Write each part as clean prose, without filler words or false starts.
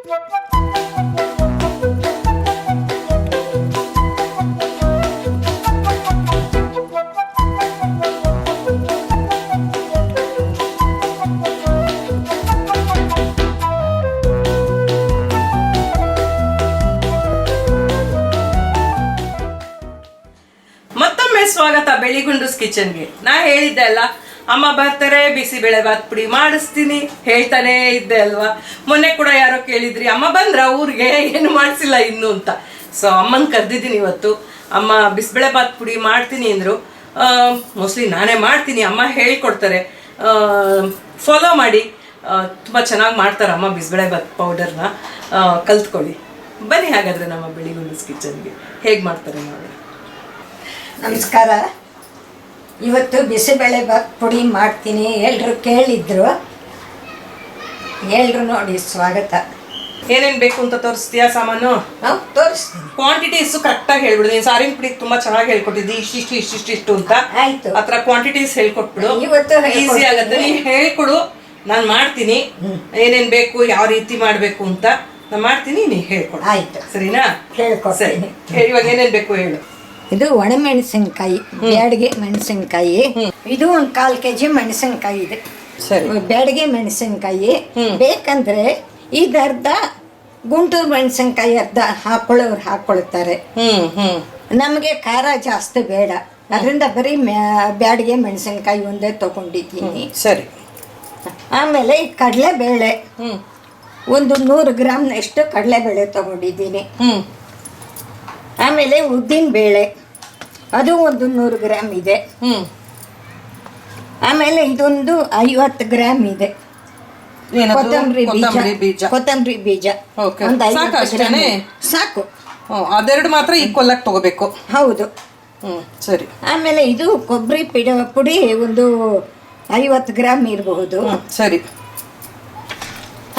ಸ್ವಾಗತ ಬೆಳಿಗುಂಡುಸ್ ಕಿಚನ್ಗೆ. ನಾ ಹೇಳಿದ್ದೆ ಅಲ್ಲ, ಅಮ್ಮ ಬರ್ತಾರೆ, ಬಿಸಿಬೇಳೆ ಬಾತ್ ಪುಡಿ ಮಾಡಿಸ್ತೀನಿ ಹೇಳ್ತಾನೆ ಇದ್ದೆ ಅಲ್ವಾ. ಮೊನ್ನೆ ಕೂಡ ಯಾರೋ ಕೇಳಿದ್ರಿ, ಅಮ್ಮ ಬಂದ್ರ ಊರಿಗೆ, ಏನು ಮಾಡಿಸಿಲ್ಲ ಇನ್ನು ಅಂತ. ಸೊ ಅಮ್ಮನ್ ಕರ್ದಿದ್ದೀನಿ ಇವತ್ತು. ಅಮ್ಮ ಬಿಸಿಬೇಳೆ ಬಾತ್ ಪುಡಿ ಮಾಡ್ತೀನಿ ಅಂದ್ರು. ಮೋಸ್ಟ್ಲಿ ನಾನೇ ಮಾಡ್ತೀನಿ, ಅಮ್ಮ ಹೇಳ್ಕೊಡ್ತಾರೆ. ಫಾಲೋ ಮಾಡಿ, ತುಂಬ ಚೆನ್ನಾಗಿ ಮಾಡ್ತಾರೆ ಅಮ್ಮ ಬಿಸಿಬೇಳೆ ಬಾತ್ ಪೌಡರ್ನ. ಕಲ್ತ್ಕೊಳ್ಳಿ. ಬನ್ನಿ ಹಾಗಾದ್ರೆ ನಮ್ಮ ಬೆಳಿಗುಂಡುಸ್ ಕಿಚನ್ಗೆ ಹೇಗೆ ಮಾಡ್ತಾರೆ ನೋಡಿ. ನಮಸ್ಕಾರ. ಇವತ್ತು ಬಿಸಿಬೇಳೆ ಬಾತ್ ಪುಡಿ ಮಾಡ್ತೀನಿ. ಎಲ್ಲರೂ ಕೇಳಿದ್ರು, ಎಲ್ಲರೂ ನೋಡಿ ಸ್ವಾಗತ. ಏನೇನು ಬೇಕು ಅಂತ ತೋರಿಸ್ತೀಯಾ ಸಾಮಾನು? ನಾವು ತೋರಿಸ್ತೀನಿ. ಕ್ವಾಂಟಿಟೀಸ್ ಕರೆಕ್ಟಾಗಿ ಹೇಳ್ಬಿಡು. ನೀನು ಸಾರಿನ ಪುಡಿ ತುಂಬ ಚೆನ್ನಾಗಿ ಹೇಳ್ಕೊಟ್ಟಿದ್ದಿ, ಇಷ್ಟಿಷ್ಟು ಅಂತ. ಆಯ್ತು, ಆ ಥರ ಕ್ವಾಂಟಿಟೀಸ್ ಹೇಳ್ಕೊಟ್ಬಿಡು. ಇವತ್ತು ಈಸಿ ಆಗುತ್ತೆ. ನೀನು ಹೇಳ್ಕೊಡು, ನಾನು ಮಾಡ್ತೀನಿ. ಏನೇನು ಬೇಕು, ಯಾವ ರೀತಿ ಮಾಡಬೇಕು ಅಂತ ನಾನು ಮಾಡ್ತೀನಿ, ನೀನು ಹೇಳ್ಕೊಡು. ಆಯ್ತು, ಸರಿನಾ? ಹೇಳ್ಕೊಡ್ತೀನಿ. ಇವಾಗ ಏನೇನು ಬೇಕು ಹೇಳು. ಇದು ಒಣಮೆಣಸಿನ್ಕಾಯಿ, ಬ್ಯಾಡಗೆ ಮೆಣಸಿನ್ಕಾಯಿ. ಇದು 1 1/4 kg ಮೆಣಸಿನ್ಕಾಯಿ ಇದೆ. ಸರಿ, ಬ್ಯಾಡಗೆ ಮೆಣಸಿನ್ಕಾಯಿ ಬೇಕಂದ್ರೆ ಇದು ಅರ್ಧ, ಗುಂಟೂರು ಮೆಣಸಿನ್ಕಾಯಿ ಅರ್ಧ ಹಾಕೊಳ್ಳೋರು ಹಾಕೊಳ್ತಾರೆ. ನಮಗೆ ಖಾರ ಜಾಸ್ತಿ ಬೇಡ, ಅದರಿಂದ ಬರೀ ಬ್ಯಾಡಗೆ ಮೆಣಸಿನ್ಕಾಯಿ ಒಂದೇ ತಗೊಂಡಿದ್ದೀನಿ. ಸರಿ. ಆಮೇಲೆ ಈ ಕಡಲೆಬೇಳೆ ಒಂದು 100 ಗ್ರಾಮ್ನಷ್ಟು ಕಡಲೆಬೇಳೆ ತಗೊಂಡಿದ್ದೀನಿ. ಆಮೇಲೆ ಉದ್ದಿನ ಬೇಳೆ ಅದು ಒಂದು 100 ಗ್ರಾಮ್ ಇದೆ. ಆಮೇಲೆ ಇದೊಂದು 50 ಗ್ರಾಮ್ ಇದೆ. ಕೊತ್ತಂಬರಿ ಬೀಜ ಒಂದು 50 ಗ್ರಾಮ್ ಸಾಕು. ಅದೆರಡು ಮಾತ್ರ ಈಕ್ವಲ್ ಆಗಿ ತಗೋಬೇಕು. ಹೌದು. ಸರಿ. ಆಮೇಲೆ ಇದು ಕೊಬ್ಬರಿ ಪುಡಿ ಒಂದು 50 ಗ್ರಾಮ್ ಇರಬಹುದು. ಸರಿ.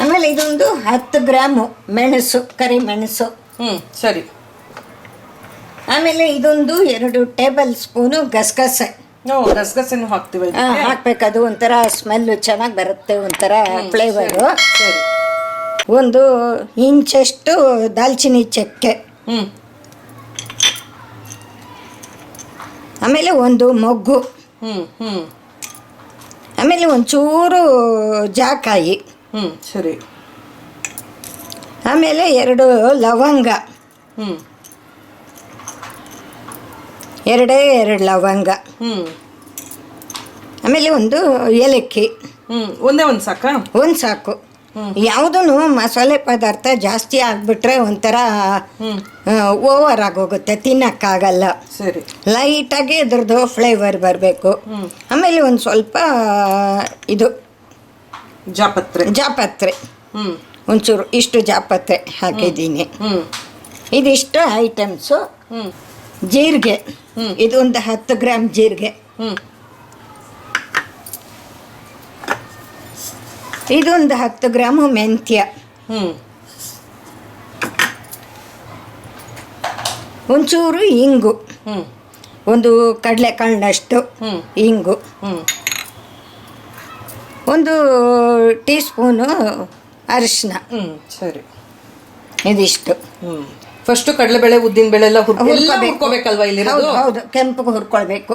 ಆಮೇಲೆ ಇದೊಂದು 10 ಗ್ರಾಮು ಮೆಣಸು, ಕರಿ ಮೆಣಸು. ಸರಿ. ಆಮೇಲೆ ಇದೊಂದು 2 ಟೇಬಲ್ ಸ್ಪೂನು ಗಸಗಸೆ. ಗಸಗಸೆನೂ ಹಾಕ್ತೀವಿ. ಹಾಕ್ಬೇಕದು, ಒಂಥರ ಸ್ಮೆಲ್ಲು ಚೆನ್ನಾಗಿ ಬರುತ್ತೆ, ಒಂಥರ ಫ್ಲೇವರು. ಒಂದು ಇಂಚಷ್ಟು ದಾಲ್ಚಿನ್ನಿ ಚಕ್ಕೆ. ಆಮೇಲೆ ಒಂದು ಮೊಗ್ಗು. ಆಮೇಲೆ ಒಂಚೂರು ಜಾಕಾಯಿ. ಸರಿ. ಆಮೇಲೆ 2 ಲವಂಗ, 2 ಲವಂಗ. ಆಮೇಲೆ ಒಂದು ಏಲಕ್ಕಿ. ಒಂದೇ ಒಂದು ಸಾಕಾ? ಒಂದು ಸಾಕು. ಯಾವುದೂ ಮಸಾಲೆ ಪದಾರ್ಥ ಜಾಸ್ತಿ ಆಗಿಬಿಟ್ರೆ ಒಂಥರ ಓವರ್ ಆಗೋಗುತ್ತೆ, ತಿನ್ನಕ್ಕಾಗಲ್ಲ. ಸರಿ. ಲೈಟಾಗಿ ಇದ್ರದ್ದು ಫ್ಲೇವರ್ ಬರಬೇಕು. ಆಮೇಲೆ ಒಂದು ಸ್ವಲ್ಪ ಇದು ಜಾಪತ್ರೆ ಒಂಚೂರು, ಇಷ್ಟು ಜಾಪತ್ರೆ ಹಾಕಿದ್ದೀನಿ. ಇದಿಷ್ಟು ಐಟಮ್ಸು. ಜೀರಿಗೆ, ಇದೊಂದು 10 ಗ್ರಾಮ್ ಜೀರಿಗೆ. ಇದೊಂದು 10 ಗ್ರಾಮು ಮೆಂತ್ಯ. ಒಂಚೂರು ಇಂಗು, ಒಂದು ಕಡಲೆಕಾಳಿನಷ್ಟು ಇಂಗು. ಒಂದು ಟೀ ಸ್ಪೂನು ಅರಿಶಿನ. ಸರಿ. ಇದಿಷ್ಟು. ಫಸ್ಟ್ ಕಡಲೆಬೇಳೆ ಉದ್ದಿನ ಬೇಳೆ ಎಲ್ಲ ಹುರ್ಕೋಬೇಕಲ್ವಾ ಇಲ್ಲಿ? ಹೌದು, ಕೆಂಪು ಹುರ್ಕೊಳ್ಬೇಕು.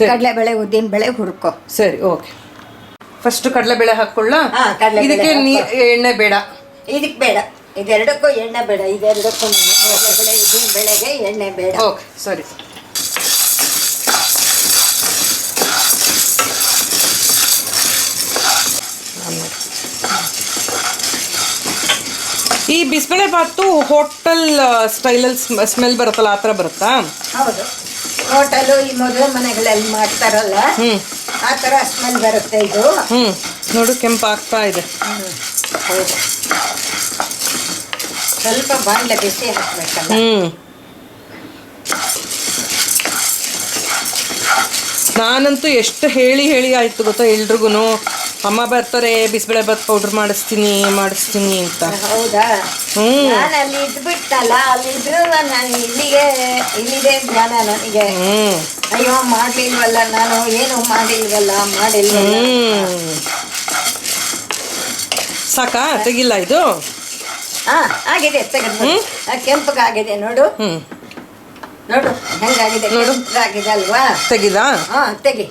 ಕಡಲೆಬೇಳೆ ಉದ್ದಿನ ಬೇಳೆ ಹುರ್ಕೊ. ಸರಿ, ಓಕೆ. ಫಸ್ಟ್ ಕಡಲೆಬೇಳೆ ಹಾಕೊಳ್ಳ. ಇದಕ್ಕೆ ಎಣ್ಣೆ ಬೇಡ? ಇದಕ್ಕೆ ಬೇಡ, ಇದೆರಡಕ್ಕೂ ಎಣ್ಣೆ ಬೇಡ. ಇದೆರಡಕ್ಕೂ ಕಡಲೆಬೇಳೆ ಉದ್ದಿನ ಬೇಳೆಗೆ ಎಣ್ಣೆ ಬೇಡ. ಓಕೆ, ಸರಿ. ಈ ಬಿಸಿಬೇಳೆ ಬಾತು ಹೋಟೆಲ್ ಸ್ಟೈಲಲ್ಲಿ ಸ್ಮೆಲ್ ಬರುತ್ತಲ್ಲ, ಆ ಥರ ಬರುತ್ತಾ? ಹೌದು, ಹೋಟೆಲು ಈ ಮದುವೆ ಮನೆಗಳಲ್ಲಿ ಮಾಡ್ತಾರಲ್ಲ, ಆ ಥರ ಸ್ಮೆಲ್ ಬರುತ್ತೆ ಇದು. ನೋಡು, ಕೆಂಪು ಆಗ್ತಾ ಇದೆ. ಹೌದು, ಸ್ವಲ್ಪ ಬಾಣಲೆ ಬಿಸಿ ಹಾಕ್ಬೇಕಲ್ಲ. ನಾನಂತೂ ಎಷ್ಟು ಹೇಳಿ ಆಯ್ತು ಗೊತ್ತಾ ಎಲ್ರಿಗೂ, ಅಮ್ಮ ಬರ್ತಾರೆ ಬಿಸಿಬೇಳೆ ಬಾತ್ ಪೌಡರ್ ಮಾಡಿಸ್ತೀನಿ ಅಂತ. ಹೌದಾ? ನಾನು ಅಲ್ಲಿ ಇದ್ಬಿಟ್ಟಲ್ಲ, ಅಲ್ಲಿದ್ರು ನಾನು ಇಲ್ಲಿದೆ ಜ್ಞಾನ ನನಗೆ. ಅಯ್ಯೋ ಮಾಡ್ಲಿಲ್ವಲ್ಲ, ನಾನು ಏನು ಮಾಡಿಲ್ವಲ್ಲ. ಸಾಕಾ? ತೆಗಿಲ್ಲ ಇದು? ಆಗಿದೆ ತೆಗೆದು ಕೆಂಪಗಾಗಿದೆ ನೋಡು. ನೋಡು ಹೆಂಗಾಗಿದೆ, ನೋಡು. ಕೆಂಪಗಾಗಿದೆ ಅಲ್ವಾ? ತೆಗಿದಾ? ತೆಗಿ.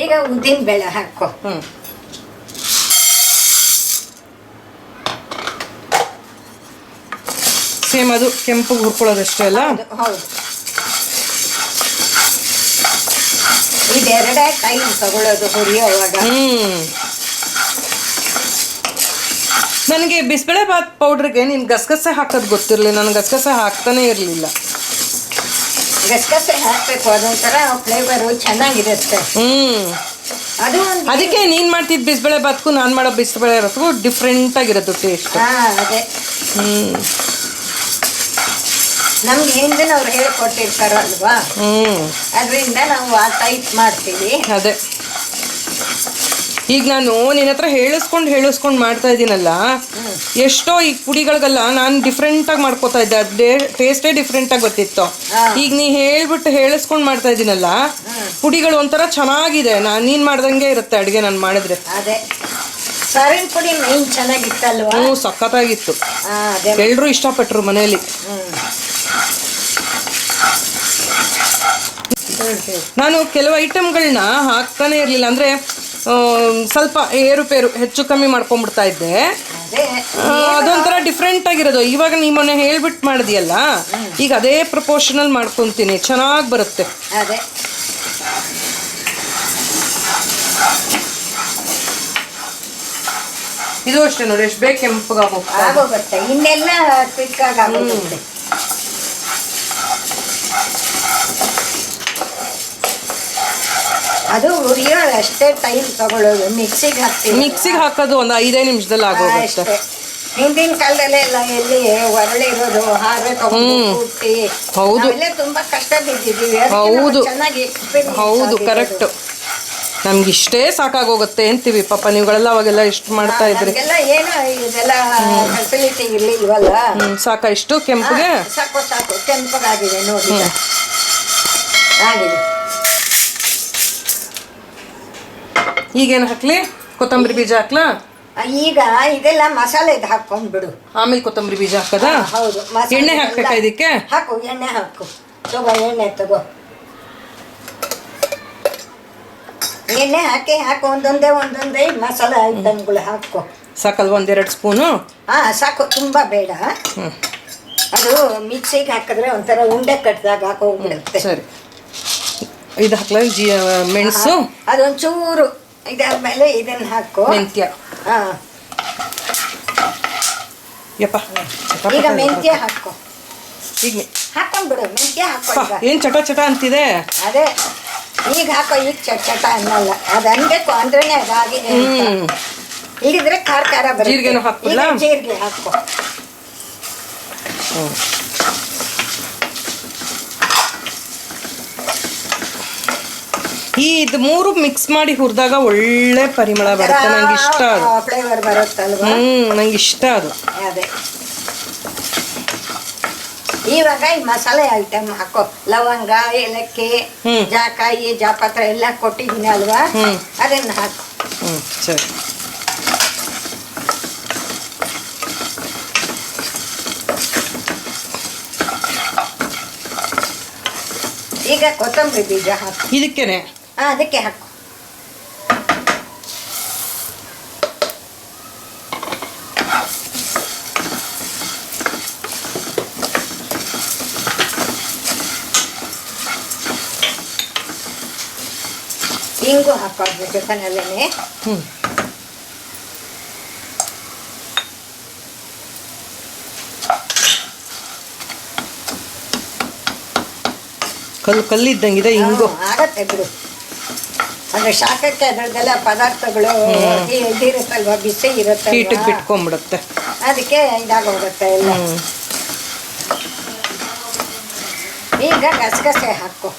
ಈಗ ಉದ್ದಿನ ಬೇಳೆ ಹಾಕೋ. ಸೇಮ್ ಅದು ಕೆಂಪು ಹುರ್ಕೊಳ್ಳೋದಷ್ಟೇ ಅಲ್ಲ? ಹೌದು. ಇದೆರಡೇ ಟೈಮ್ ತಗೊಳ್ಳೋದು ಹುರಿಯೋವಾಗ. ನನಗೆ ಬಿಸಿಬೇಳೆ ಬಾತ್ ಪೌಡ್ರಿಗೆ ನೀನು ಗಸಗಸೆ ಹಾಕೋದು ಗೊತ್ತಿರಲಿಲ್ಲ. ನಾನು ಗಸಗಸೆ ಹಾಕ್ತಾನೆ ಇರಲಿಲ್ಲ. ಗಸಗಸೆ ಹಾಕಬೇಕು, ಅದೊಂಥರ ಫ್ಲೇವರು ಚೆನ್ನಾಗಿರುತ್ತೆ. ಅದು ಅದಕ್ಕೆ ನೀನು ಮಾಡ್ತಿದ್ದು ಬಿಸಿಬೇಳೆ ಬಾತ್ಗೂ ನಾನು ಮಾಡೋ ಬಿಸಿಬೇಳೆ ಬಾತ್ಗೂ ಡಿಫ್ರೆಂಟ್ ಆಗಿರೋದು ಟೇಸ್ಟ್. ಅದೇ ನಮ್ಗೆ ಹಿಂದಿನವ್ರು ಹೇಳ್ಕೊಟ್ಟಿರ್ತಾರಲ್ವಾ, ಅದರಿಂದ ನಾವು ಆ ಟೈಪ್ ಮಾಡ್ತೀವಿ. ಅದೇ ಈಗ ನಾನು ನಿನ್ನ ಹತ್ರ ಹೇಳಿಸ್ಕೊಂಡು ಮಾಡ್ತಾ ಇದ್ದೀನಲ್ಲ, ಎಷ್ಟೋ ಈಗ ಪುಡಿಗಳಿಗೆಲ್ಲ ನಾನು ಡಿಫ್ರೆಂಟಾಗಿ ಮಾಡ್ಕೋತಾ ಇದ್ದೆ, ಅದು ಟೇಸ್ಟೇ ಡಿಫ್ರೆಂಟಾಗಿ ಬರ್ತಿತ್ತು. ಈಗ ನೀ ಹೇಳಿಸ್ಕೊಂಡು ಮಾಡ್ತಾ ಇದ್ದೀನಲ್ಲ, ಪುಡಿಗಳು ಒಂಥರ ಚೆನ್ನಾಗಿದೆ. ನೀನು ಮಾಡ್ದಂಗೆ ಇರುತ್ತೆ ಅಡುಗೆ ನಾನು ಮಾಡಿದ್ರೆ. ಅದೇ ಸಾರಿನ ಪುಡಿ ಮೇನ್ ಚೆನ್ನಾಗಿತ್ತಲ್ವಾ? ಸಖತ್ತಾಗಿತ್ತು. ಎಲ್ಲರೂ ಇಷ್ಟಪಟ್ಟರು ಮನೆಯಲ್ಲಿ. ನಾನು ಕೆಲವು ಐಟಮ್ಗಳನ್ನ ಹಾಕ್ತಾನೆ ಇರಲಿಲ್ಲ, ಅಂದರೆ ಸ್ವಲ್ಪ ಏರುಪೇರು ಹೆಚ್ಚು ಕಮ್ಮಿ ಮಾಡ್ಕೊಂಡ್ಬಿಡ್ತಾ ಇದ್ದೆ. ಅದೊಂಥರ ಡಿಫ್ರೆಂಟ್ ಆಗಿರೋದು. ಇವಾಗ ನೀ ಮೊನ್ನೆ ಹೇಳ್ಬಿಟ್ಟು ಮಾಡಿದೆಯಲ್ಲ, ಈಗ ಅದೇ ಪ್ರಪೋರ್ಷನಲ್ ಮಾಡ್ಕೊತೀನಿ, ಚೆನ್ನಾಗಿ ಬರುತ್ತೆ. ಅದೇ ಇದು ಅಷ್ಟೇ ನೋಡಿ, ಎಷ್ಟು ಬೇಗ ಕೆಂಪಗಾಗೋಗುತ್ತೆ. ಇನ್ನೆಲ್ಲ ಕ್ವಿಕ್ಕಾಗಿ ಆಗೋಗುತ್ತೆ. ಅದು ಹುರಿಯೋದು ಅಷ್ಟೇ ಟೈಮ್ ತಗೊಳ್ಳೋದು. ಮಿಕ್ಸಿಗೆ ಹಾಕೋದು ಒಂದು 5 ನಿಮಿಷದಲ್ಲಿ ಆಗೋಗುತ್ತೆ. ಹಿಂದಿನ ಕಾಲದಲ್ಲೆಲ್ಲ ಎಲ್ಲಿ ಒರಳಿರೋದು ಹಾಗೆ ಕುಟ್ಟಿ, ಹೌದು, ತುಂಬಾ ಕಷ್ಟ ಬಿದ್ದಿದ್ದೀವಿ. ಹೌದು ಹೌದು, ಕರೆಕ್ಟ್. ನಮ್ಗೆ ಇಷ್ಟೇ ಸಾಕಾಗೋಗುತ್ತೆ ಅಂತೀವಿ. ಪಾಪ ನೀವುಗಳೆಲ್ಲ ಅವಾಗೆಲ್ಲ ಎಷ್ಟು ಮಾಡ್ತಾ ಇದ್ರಿ. ಏನೋ ಇದೆಲ್ಲ ಫೆಸಿಲಿಟಿ ಇರ್ಲಿಲ್ವಲ್ಲ. ಸಾಕ ಇಷ್ಟು ಕೆಂಪಗೆ? ಸಾಕು ಕೆಂಪಗಾಗಿದೆ ನೋಡಿ. ಆಗಿದೆ. ಈಗೇನು ಹಾಕ್ಲಿ? ಕೊತ್ತಂಬರಿ ಬೀಜ ಹಾಕ್ಲಾ? ಈಗ ಇದೆಲ್ಲ ಮಸಾಲೆದು ಹಾಕೊಂಡ್ಬಿಡು, ಆಮೇಲೆ ಕೊತ್ತಂಬರಿ ಬೀಜ ಹಾಕದಾ? ಹೌದು. ಎಣ್ಣೆ ಹಾಕ್ಬೇಕಾ ಇದಕ್ಕೆ? ಹಾಕು, ಎಣ್ಣೆ ಹಾಕು. ಎಣ್ಣೆ ತಗೋ. ಎಣ್ಣೆ ಹಾಕು. ಒಂದೊಂದೇ ಮಸಾಲೆ ಐಟಮ್ಗಳು ಹಾಕೋ. ಸಾಕಲ್ವ? 1-2 ಸ್ಪೂನು? ಸಾಕು, ತುಂಬಾ ಬೇಡ. ಅದು ಮಿಕ್ಸಿಗೆ ಹಾಕಿದ್ರೆ ಒಂಥರ ಉಂಡೆ ಕಟ್ಟಿದಾಗ ಹಾಕೋಗ್ಬಿಡುತ್ತೆ. ಸರಿ, ಇದು ಹಾಕ್ಲ? ಮೆಣಸು ಅದೊಂಚೂರು ಇದಾದ್ಮೇಲೆ ಇದನ್ನ ಹಾಕೋ. ಮೆಂತ್ಯ. ಈಗ ಮೆಂತ್ಯ ಹಾಕೋ. ಈಗ ಹಾಕೊಂಡ್ಬಿಡು, ಮೆಂತ್ಯ ಹಾಕೋ. ಏನ್ ಚಟ ಚಟ ಅಂತಿದೆ? ಅದೇ ಈಗ ಹಾಕೋ. ಈಗ ಚಟ ಅನ್ನಲ್ಲ, ಅದು ಅನ್ಬೇಕು ಅಂದ್ರೇನೆ ಅದಾಗಿದೆ. ಇಳಿದ್ರೆ ಖಾರ ಬರುತ್ತೆ. ಜೀರಿಗೆನೂ ಹಾಕ್ಬಿಡ್ಲಾ? ಜೀರಿಗೆ ಹಾಕೋ. ಇದು 3 ಮಿಕ್ಸ್ ಮಾಡಿ ಹುರಿದಾಗ ಒಳ್ಳೆ ಪರಿಮಳ ಬರುತ್ತೆ. ನಂಗೆ ಇಷ್ಟ ಅದು. ಫ್ಲೇವರ್ ಬರುತ್ತಲ್ವಾ? ನಂಗೆ ಇಷ್ಟ ಅದು. ಅದೇ ಇವಾಗ ಈ ಮಸಾಲೆ ಐಟಮ್ ಹಾಕೋ. ಲವಂಗ, ಏಲಕ್ಕಿ, ಜಾಕಾಯಿ, ಜಾಪತ್ರ ಎಲ್ಲ ಕೊಟ್ಟಿದ್ದೀನಿ ಅಲ್ವಾ, ಅದನ್ನ ಹಾಕು. ಸರಿ. ಈಗ ಕೊತ್ತಂಬರಿ ಬೀಜ ಹಾಕು. ಇದಕ್ಕೇನೆ? ಅದಕ್ಕೆ ಹಾಕು. ಹಿಂಗು ಹಾಕೋದು ಜೊತೆನಲ್ಲೇನೆ. ಕಲ್ಲಿದ್ದಂಗಿದೆ ಹಿಂಗು. ಆಗತ್ತೆ ಬಿಡು, ಅಂದ್ರೆ ಶಾಖಕ್ಕೆ ಅದರದ್ದೆಲ್ಲ ಪದಾರ್ಥಗಳು ಇದಿರುತ್ತಲ್ವ, ಬಿಸಿ ಇರುತ್ತೆ, ಹೀಟಿಗೆ ಬಿಟ್ಕೊಂಡ್ಬಿಡುತ್ತೆ, ಅದಕ್ಕೆ ಇದಾಗೋಗುತ್ತೆ ಎಲ್ಲ. ಈಗ ಗಸಗಸೆ ಹಾಕು.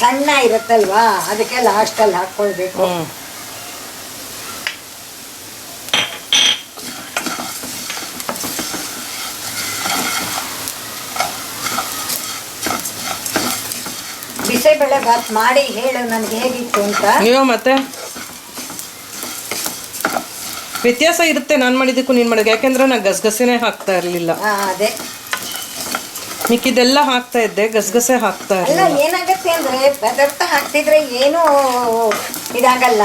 ಸಣ್ಣ ಇರುತ್ತಲ್ವಾ, ಅದಕ್ಕೆ ಲಾಸ್ಟಲ್ಲಿ ಹಾಕ್ಕೊಳ್ಬೇಕು. ಬಿಸಿಬೇಳೆ ಬಾತ್ ಮಾಡಿ ಹೇಳು ನನಗೆ ಹೇಗಿತ್ತು ಅಂತ. ನೀವು ಮತ್ತೆ ವ್ಯತ್ಯಾಸ ಇರುತ್ತೆ ನಾನು ಮಾಡಿದ್ದಕ್ಕೂ ನೀನು ಮಾಡೋದು, ಯಾಕೆಂದ್ರೆ ನಾನು ಗಸಗಸೆನೇ ಹಾಕ್ತಾ ಇರಲಿಲ್ಲ. ಅದೇ ಮಿಕ್ಕಿದೆಲ್ಲ ಹಾಕ್ತಾ ಇದ್ದೆ, ಗಸಗಸೆ ಹಾಕ್ತಾ ಅಲ್ಲ. ಇರಲಿಲ್ಲ. ಏನಾಗತ್ತೆ ಅಂದ್ರೆ ಪದಾರ್ಥ ಹಾಕ್ತಿದ್ರೆ ಏನೂ ಇದಾಗಲ್ಲ,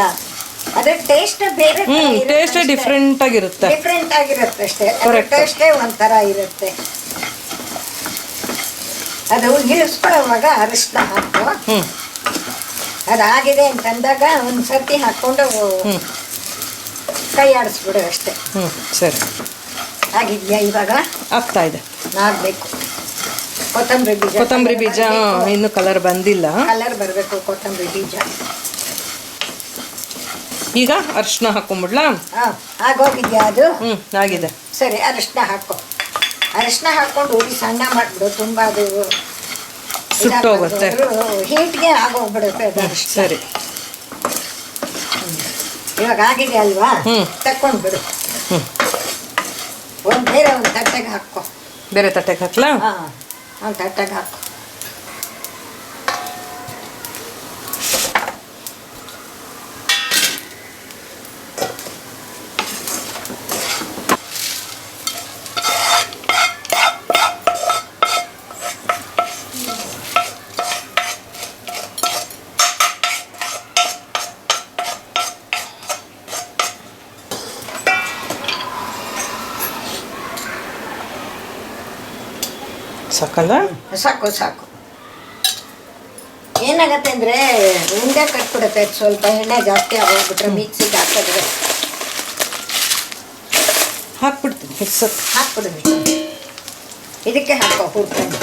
ಅದ್ರ ಟೇಸ್ಟ್ ಬೇರೆ ಟೇಸ್ಟ್ ಡಿಫ್ರೆಂಟ್ ಆಗಿರುತ್ತೆ. ಡಿಫ್ರೆಂಟ್ ಆಗಿರುತ್ತೆ ಅಷ್ಟೇ. Correct. ಟೇಸ್ಟೇ ಒಂಥರ ಇರುತ್ತೆ. ಅದು ಇಳಿಸ್ಕೊಳ್ಳೋವಾಗ ಅರಿಶಿನ ಹಾಕು. ಅದಾಗಿದೆ ಅಂತಂದಾಗ ಒಂದ್ಸರ್ತಿ ಹಾಕ್ಕೊಂಡು ಕೈ ಆಡಿಸ್ಬಿಡು ಅಷ್ಟೇ. ಸರಿ, ಆಗಿದ್ಯಾ? ಇವಾಗ ಆಗ್ತಾ ಇದೆ. ಆಗಬೇಕು. ಕೊತ್ತಂಬರಿ ಬೀಜ ಇನ್ನು ಕಲರ್ ಬಂದಿಲ್ಲ. ಕಲರ್ ಬರಬೇಕು ಕೊತ್ತಂಬರಿ ಬೀಜ. ಈಗ ಅರಿಶಿನ ಹಾಕೊಂಡ್ಬಿಡ್ಲಾ? ಆಗೋಗಿದ್ಯಾ ಅದು? ಆಗಿದೆ. ಸರಿ, ಅರಿಶಿನ ಹಾಕೋ. ಅರಿಶಿನ ಹಾಕೊಂಡು ಉರಿ ಸಣ್ಣ ಮಾಡಿಬಿಡು. ತುಂಬ ಅದು ಸುಟ್ಟೋಗುತ್ತೆ, ಹೀಟ್ಗೆ ಆಗೋಗ್ಬಿಡುತ್ತೆ ಅದು ಅರಿಶಿನ. ಸರಿ, ಇವಾಗ ಆಗಿದೆ ಅಲ್ವಾ? ತಕ್ಕೊಂಡ್ಬಿಡು. ಬೇರೆ ಒಂದು ತಟ್ಟೆಗೆ ಹಾಕೋ. ಬೇರೆ ತಟ್ಟೆಗೆ ಹಾಕ್ಲಾ? ಒಂದು ತಟ್ಟೆಗೆ ಹಾಕು. ಸಾಕಲ್ಲ? ಸಾಕು ಸಾಕು. ಏನಾಗತ್ತೆ ಅಂದರೆ ಉಂಡೆ ಕಟ್ಬಿಡುತ್ತೆ. ಸ್ವಲ್ಪ ಎಣ್ಣೆ ಜಾಸ್ತಿ ಆಗೋಗ್ಬಿಟ್ರೆ ಮಿಕ್ಸಿಗೆ ಹಾಕಿದ್ರೆ ಹಾಕ್ಬಿಡ್ತೀನಿ. ಮಿಕ್ಸರ್ ಹಾಕ್ಬಿಡ್ಬೇಕು. ಇದಕ್ಕೆ ಹಾಕೋ ಹುರ್ಕೊಂಡು.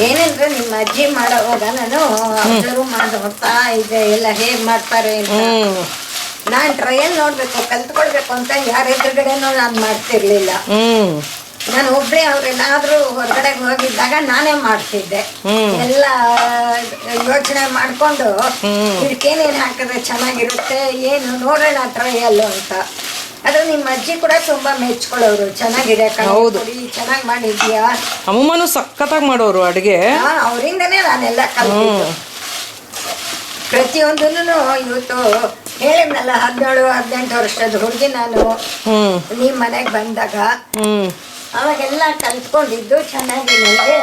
ಏನಂದ್ರೆ ನಿಮ್ಮ ಅಜ್ಜಿ ಮಾಡೋವಾಗ ನಾನು ಅಬ್ಸರ್ವ್ ಮಾಡ್ತಾ ಇದ್ದೆ ಎಲ್ಲ ಹೇಗೆ ಮಾಡ್ತಾರೆ ಅಂತ. ನಾನು ಟ್ರಯಲ್ ನೋಡಬೇಕು, ಕಲ್ತ್ಕೊಳ್ಬೇಕು ಅಂತ ಯಾರ ಎದುರುಗಡೆನೂ ನಾನು ಮಾಡ್ತಿರ್ಲಿಲ್ಲ. ನಾನು ಒಬ್ಬರೇ ಅವ್ರೆಲ್ಲಾದ್ರೂ ಹೊರಗಡೆ ಹೋಗಿದ್ದಾಗ ನಾನೇ ಮಾಡ್ತಿದ್ದೆ. ಎಲ್ಲ ಯೋಚನೆ ಮಾಡಿಕೊಂಡು ಇದಕ್ಕೇನೇನು ಹಾಕಿದ್ರೆ ಚೆನ್ನಾಗಿರುತ್ತೆ, ಏನು ನೋಡೋಣ ಟ್ರಯಲ್ಲು ಅಂತ. ಅದು ನಿಮ್ಮ ಅಜ್ಜಿ ಕೂಡ ತುಂಬಾ ಮೆಚ್ಕೊಳ್ಳೋರು. ಚೆನ್ನಾಗಿದೆ, ಹೌದು, ಚೆನ್ನಾಗಿ ಮಾಡಿದ್ಯಾ. ಅಮ್ಮನೂ ಸಖತ್ತಾಗಿ ಮಾಡೋರು ಅಡುಗೆ. ಅವರಿಂದನೇ ನಾನೆಲ್ಲ ಕಲ್ತಿದ್ದು. ಪ್ರತಿಯೊಂದನ್ನು ಇವತ್ತು ಹೇಳಿದ್ನಲ್ಲ, 17-18 ವರ್ಷದ ಹುಡುಗಿ ನಾನು ನಿಮ್ಮ ಮನೆಗೆ ಬಂದಾಗ ಅವಾಗೆಲ್ಲ ಕಲ್ತ್ಕೊಂಡಿದ್ದು ಚೆನ್ನಾಗಿ ನನಗೆ.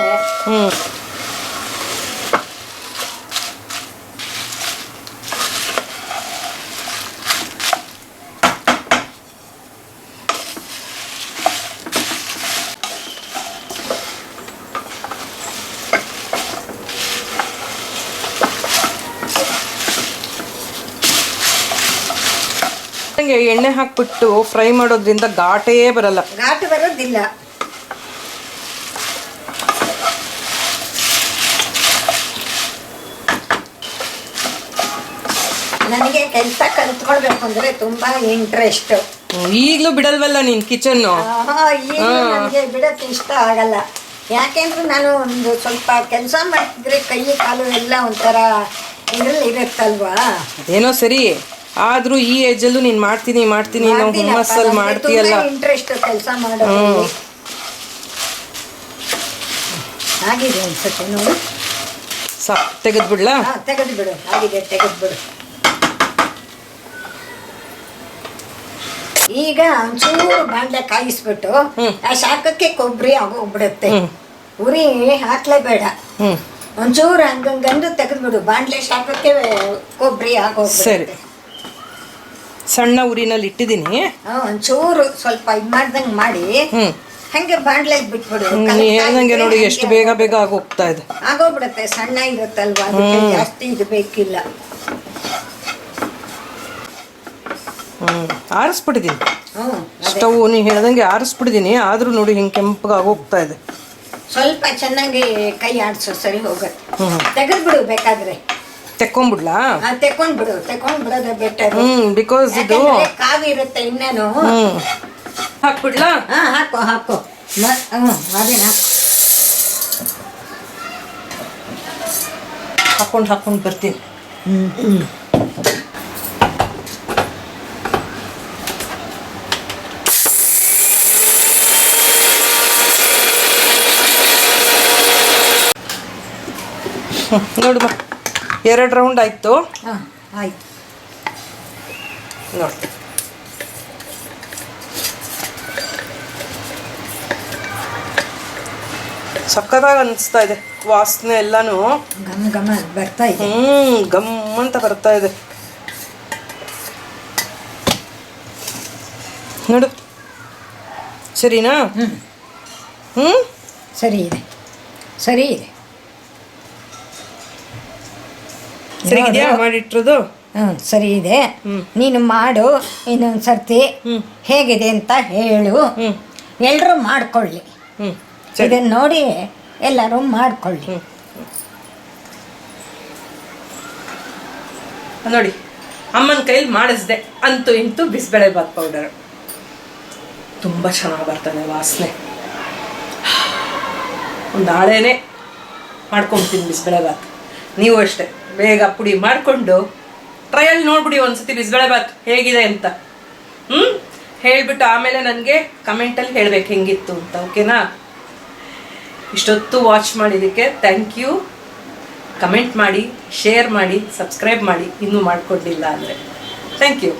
ಎಣ್ಣೆ ಹಾಕ್ಬಿಟ್ಟು ಫ್ರೈ ಮಾಡೋದ್ರಿಂದ ಘಾಟೇ ಬರಲ್ಲ. ಘಾಟು ಬರೋದಿಲ್ಲ. ನನಗೆ ಕೆಲಸ ಕಲ್ತ್ಕೊಳ್ಬೇಕು ಅಂದ್ರೆ ತುಂಬಾ ಇಂಟ್ರೆಸ್ಟ್. ಈಗಲೂ ಬಿಡಲ್ವಲ್ಲ ನೀನ್ ಕಿಚನ್? ನನಗೆ ಬಿಡಕ್ಕೆ ಇಷ್ಟ ಆಗಲ್ಲ. ಯಾಕೆಂದ್ರೆ ನಾನು ಒಂದು ಸ್ವಲ್ಪ ಕೆಲಸ ಮಾಡ್ತಿದ್ರೆ ಕೈ ಕಾಲು ಎಲ್ಲ ಒಂಥರ ಇದ್ರಲ್ಲಿ ಇರುತ್ತಲ್ವಾ. ಏನೋ ಸರಿ, ಆದ್ರೂ ಈ ಏಜಲ್ಲೂ ನೀನ್ ಮಾಡ್ತೀನಿ ನಾವು ಹುಮ್ಮಸ್ಸಲ್ಲಿ ಮಾಡ್ತೀಯಲ್ಲ. ಇಂಟ್ರೆಸ್ಟ್ ಕೆಲಸ ಮಾಡೋದು. ಆಗಿದೆ ಅನ್ಸುತ್ತೆ ನೋಡು. ತೆಗೆದ್ಬಿಡ್ಲಾ? ತೆಗೆದು ಬಿಡು. ಆಗಿದೆ, ತೆಗೆದ್ಬಿಡು. ಈಗ ಒಂಚೂರು ಬಾಂಡ್ಲೆ ಕಾಯಿಸ್ಬಿಟ್ಟು ಆ ಶಾಖಕ್ಕೆ ಕೊಬ್ಬರಿ ಆಗೋಗ್ಬಿಡುತ್ತೆ. ಉರಿ ಹಾಕ್ಲೇಬೇಡ. ಒಂಚೂರು ಹಂಗಂಗಂದು ತೆಗೆದ್ಬಿಡು. ಬಾಂಡ್ಲೆ ಶಾಖಕ್ಕೆ ಕೊಬ್ಬರಿ ಆಗೋಗ್ಬಿಡುತ್ತೆ. ಸಣ್ಣ ಉರಿನಲ್ಲಿ ಇಟ್ಟಿದ್ದೀನಿ. ಒಂಚೂರು ಸ್ವಲ್ಪ ಇದು ಮಾಡ್ದಂಗೆ ಮಾಡಿ ಹಂಗೆ ಬಾಂಡ್ಲೆಗೆ ಬಿಟ್ಬಿಡು. ಹೇಳ್ದಂಗೆ ನೋಡಿ ಎಷ್ಟು ಬೇಗ ಬೇಗ ಆಗೋಗ್ತಾ ಇದೆ. ಆಗೋಗ್ಬಿಡುತ್ತೆ. ಸಣ್ಣ ಇರುತ್ತಲ್ವಾ, ಅದಕ್ಕೆ ಜಾಸ್ತಿ ಇದು ಬೇಕಿಲ್ಲ. ಆರಿಸ್ಬಿಟ್ಟಿದ್ದೀನಿ ಸ್ಟವ್. ನೀವು ಹೇಳ್ದಂಗೆ ಆರಿಸ್ಬಿಟ್ಟಿದ್ದೀನಿ, ಆದ್ರೂ ನೋಡಿ ಹಿಂಗೆ ಕೆಂಪಗಾಗೋಗ್ತಾ ಇದೆ. ಸ್ವಲ್ಪ ಚೆನ್ನಾಗಿ ಕೈ ಆಡಿಸು, ಸರಿ ಹೋಗುತ್ತೆ. ತೆಗೆದ್ಬಿಡು ಬೇಕಾದ್ರೆ. ತೆಕ್ಕೊಂಡ್ಬಿಡ್ಲಾ? ತೆಕ್ಕೊಂಡ್ಬಿಡೋದು ಬೆಟರ್. ಬಿಕಾಸ್ ಇದು ಕಾವಿ ಇರುತ್ತೆ ಇನ್ನೇನು. ಹಾಕ್ಬಿಡ್ಲಾ? ಹಾಕೋ ಅದೇನ ಹಾಕೊಂಡು ಬರ್ತೀನಿ. ನೋಡುವ 2 ರೌಂಡ್ ಆಯಿತು. ಹಾಂ ಆಯ್ತು. ನೋಡಿ ಸಕ್ಕತ್ತಾಗಿ ಅನಿಸ್ತಾ ಇದೆ, ವಾಸನೆ ಎಲ್ಲಾನು ಘಮ ಘಮ ಬರ್ತಾ ಇದೆ. ಗಮ್ ಅಂತ ಬರ್ತಾ ಇದೆ ನೋಡು. ಸರಿನಾ? ಸರಿ ಇದೆ, ಸರಿ ಇದೆ. ಸರಿಗಿದೆಯಾ ಮಾಡಿಟ್ಟಿರೋದು? ಸರಿ ಇದೆ. ನೀನು ಮಾಡು, ಇನ್ನೊಂದು ಸರ್ತಿ ಹೇಗಿದೆ ಅಂತ ಹೇಳು. ಎಲ್ಲರೂ ಮಾಡ್ಕೊಳ್ಳಿ, ಇದನ್ನು ನೋಡಿ ಎಲ್ಲರೂ ಮಾಡ್ಕೊಳ್ಳಿ. ನೋಡಿ ಅಮ್ಮನ ಕೈಲಿ ಮಾಡಿಸ್ದೆ, ಅಂತೂ ಇಂತೂ ಬಿಸಿಬೇಳೆಬಾತ್ ಪೌಡರ್ ತುಂಬ ಚೆನ್ನಾಗಿ ಬರ್ತದೆ ವಾಸನೆ. ಒಂದು ಹಾಳೇನೆ ಮಾಡ್ಕೊಂತೀನಿ ಬಿಸಿಬೇಳೆಬಾತ್. ನೀವು ಅಷ್ಟೇ ಬೇಗ ಪುಡಿ ಮಾಡಿಕೊಂಡು ಟ್ರಯಲ್ ನೋಡ್ಬಿಡಿ ಒಂದ್ಸತಿ ಬಿಸಿಬೇಳೆಬಾತ್ ಹೇಗಿದೆ ಅಂತ. ಹೇಳಿಬಿಟ್ಟು ಆಮೇಲೆ ನನಗೆ ಕಮೆಂಟಲ್ಲಿ ಹೇಳಬೇಕು ಹೆಂಗಿತ್ತು ಅಂತ. ಓಕೆನಾ? ಇಷ್ಟೊತ್ತು ವಾಚ್ ಮಾಡಿದ್ದಕ್ಕೆ ಥ್ಯಾಂಕ್ ಯು. ಕಮೆಂಟ್ ಮಾಡಿ, ಶೇರ್ ಮಾಡಿ, ಸಬ್ಸ್ಕ್ರೈಬ್ ಮಾಡಿ ಇನ್ನೂ ಮಾಡ್ಕೊಂಡಿಲ್ಲ ಅಂದರೆ. Thank you.